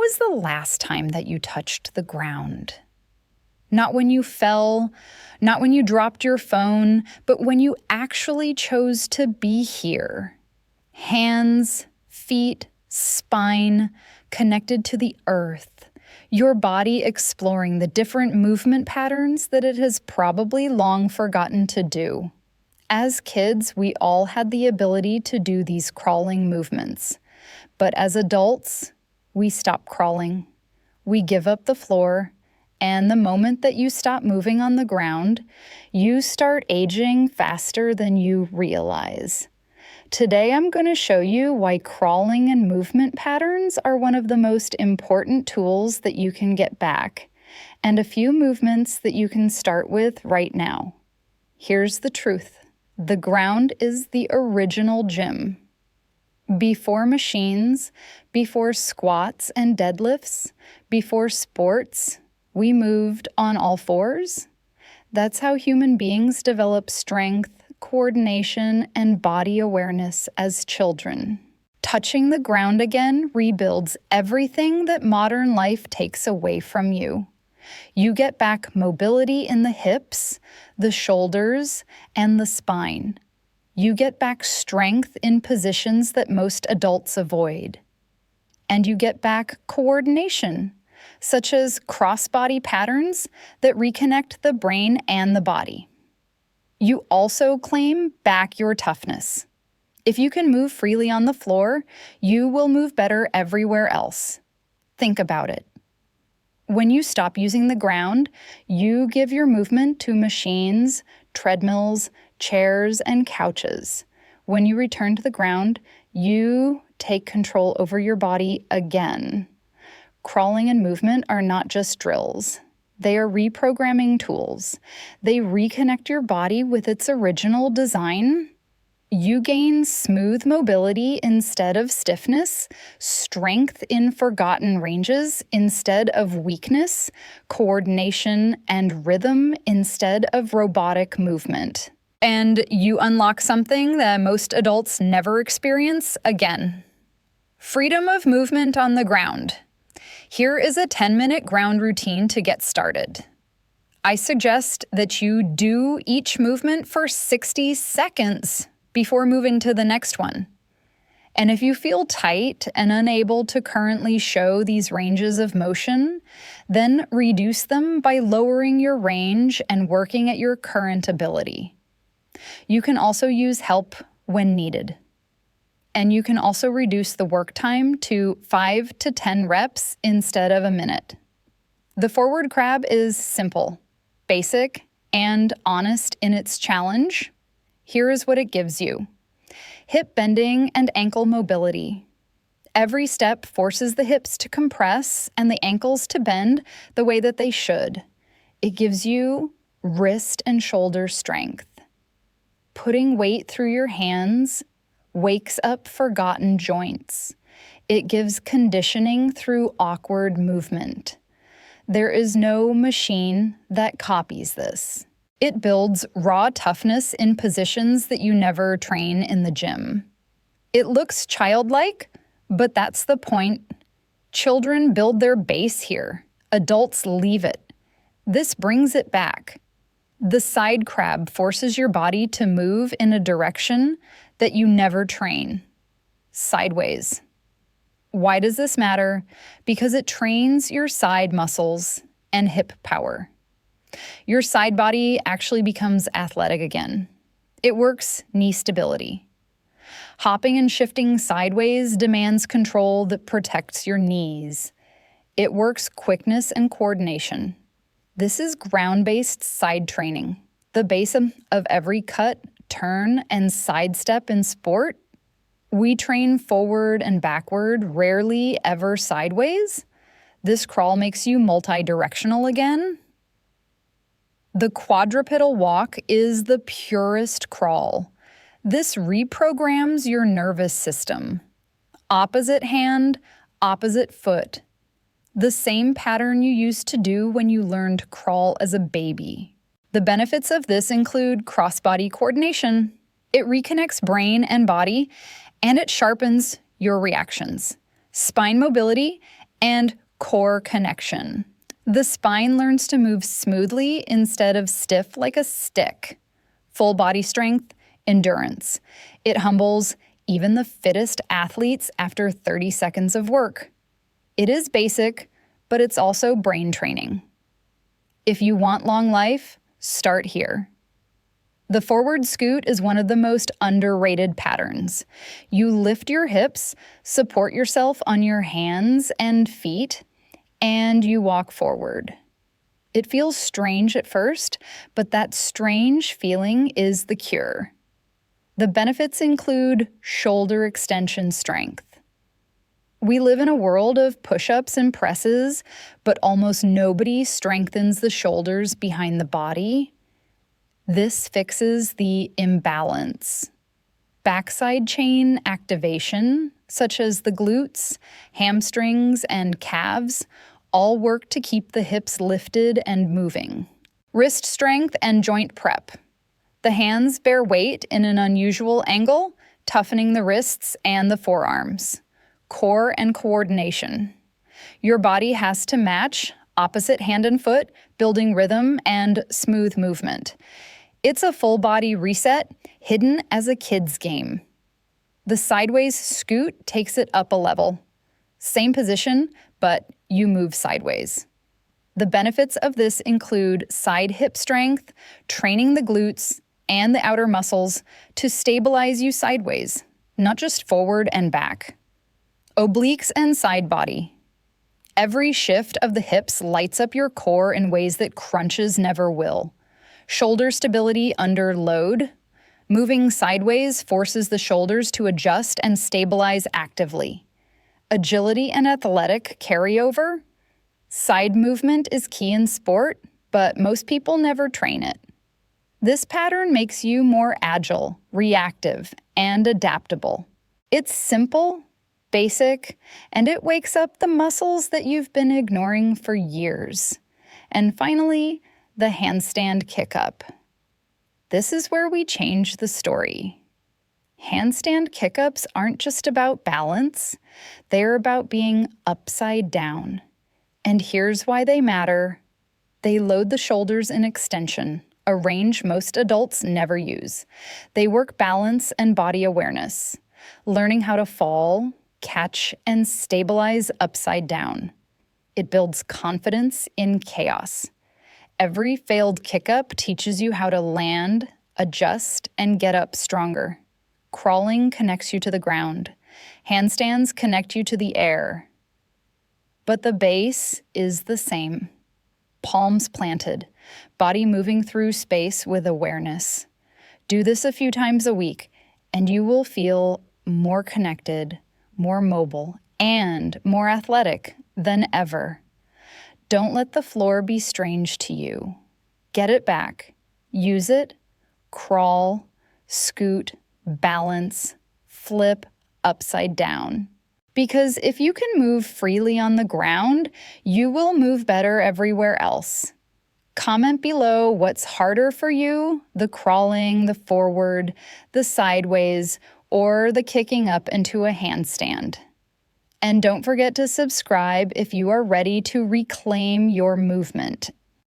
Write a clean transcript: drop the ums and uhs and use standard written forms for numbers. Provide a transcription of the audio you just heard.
was the last time that you touched the ground? Not when you fell, not when you dropped your phone, but when you actually chose to be here. Hands, feet, spine, connected to the earth. Your body exploring the different movement patterns that it has probably long forgotten to do. As kids, we all had the ability to do these crawling movements. But as adults, we stop crawling. We give up the floor. And the moment that you stop moving on the ground, you start aging faster than you realize. Today, I'm going to show you why crawling and movement patterns are one of the most important tools that you can get back, and a few movements that you can start with right now. Here's the truth. The ground is the original gym. Before machines, before squats and deadlifts, before sports, we moved on all fours. That's how human beings develop strength, coordination, and body awareness as children. Touching the ground again rebuilds everything that modern life takes away from you. You get back mobility in the hips, the shoulders, and the spine. You get back strength in positions that most adults avoid. And you get back coordination, such as cross-body patterns that reconnect the brain and the body. You also claim back your toughness. If you can move freely on the floor, you will move better everywhere else. Think about it. When you stop using the ground, you give your movement to machines, treadmills, chairs, and couches. When you return to the ground, you take control over your body again. Crawling and movement are not just drills. They are reprogramming tools. They reconnect your body with its original design. You gain smooth mobility instead of stiffness, strength in forgotten ranges instead of weakness, coordination and rhythm instead of robotic movement. And you unlock something that most adults never experience again. Freedom of movement on the ground. Here is a 10-minute ground routine to get started. I suggest that you do each movement for 60 seconds before moving to the next one. And if you feel tight and unable to currently show these ranges of motion, then reduce them by lowering your range and working at your current ability. You can also use help when needed. And you can also reduce the work time to 5 to 10 reps instead of a minute. The forward crab is simple, basic, and honest in its challenge. Here is what it gives you. Hip bending and ankle mobility. Every step forces the hips to compress and the ankles to bend the way that they should. It gives you wrist and shoulder strength. Putting weight through your hands wakes up forgotten joints. It gives conditioning through awkward movement. There is no machine that copies this. It builds raw toughness in positions that you never train in the gym. It looks childlike, but that's the point. Children build their base here. Adults leave it. This brings it back. The side crab forces your body to move in a direction that you never train. Sideways. Why does this matter? Because it trains your side muscles and hip power. Your side body actually becomes athletic again. It works knee stability. Hopping and shifting sideways demands control that protects your knees. It works quickness and coordination. This is ground-based side training. The base of every cut, turn, and sidestep in sport. We train forward and backward, rarely ever sideways. This crawl makes you multi-directional again. The quadrupedal walk is the purest crawl. This reprograms your nervous system. Opposite hand, opposite foot. The same pattern you used to do when you learned crawl as a baby. The benefits of this include cross-body coordination. It reconnects brain and body, and it sharpens your reactions. Spine mobility And core connection. The spine learns to move smoothly instead of stiff like a stick. Full body strength, endurance. It humbles even the fittest athletes after 30 seconds of work. It is basic, but it's also brain training. If you want long life, start here. The forward scoot is one of the most underrated patterns. You lift your hips, support yourself on your hands and feet, and you walk forward. It feels strange at first, but that strange feeling is the cure. The benefits include shoulder extension strength. We live in a world of push-ups and presses, but almost nobody strengthens the shoulders behind the body. This fixes the imbalance. Backside chain activation, such as the glutes, hamstrings, and calves, all work to keep the hips lifted and moving. Wrist strength and joint prep. The hands bear weight in an unusual angle, toughening the wrists and the forearms. Core and coordination. Your body has to match opposite hand and foot, building rhythm and smooth movement. It's a full body reset, hidden as a kid's game. The sideways scoot takes it up a level. Same position, but you move sideways. The benefits of this include side hip strength, training the glutes and the outer muscles to stabilize you sideways, not just forward and back. Obliques and side body. Every shift of the hips lights up your core in ways that crunches never will. Shoulder stability under load. Moving sideways forces the shoulders to adjust and stabilize actively. Agility and athletic carryover. Side movement is key in sport, but most people never train it. This pattern makes you more agile, reactive, and adaptable. It's simple, basic, and it wakes up the muscles that you've been ignoring for years. And finally, the handstand kick up. This is where we change the story. Handstand kick ups aren't just about balance, they're about being upside down. And here's why they matter. They load the shoulders in extension, a range most adults never use. They work balance and body awareness, learning how to fall, catch, and stabilize upside down. It builds confidence in chaos. Every failed kick up teaches you how to land, adjust, and get up stronger. Crawling connects you to the ground. Handstands connect you to the air. But the base is the same. Palms planted, body moving through space with awareness. Do this a few times a week, and you will feel more connected, more mobile, and more athletic than ever. Don't let the floor be strange to you. Get it back. Use it. Crawl, scoot, balance, flip upside down. Because if you can move freely on the ground, you will move better everywhere else. Comment below what's harder for you, the crawling, the forward, the sideways, or the kicking up into a handstand. And don't forget to subscribe if you are ready to reclaim your movement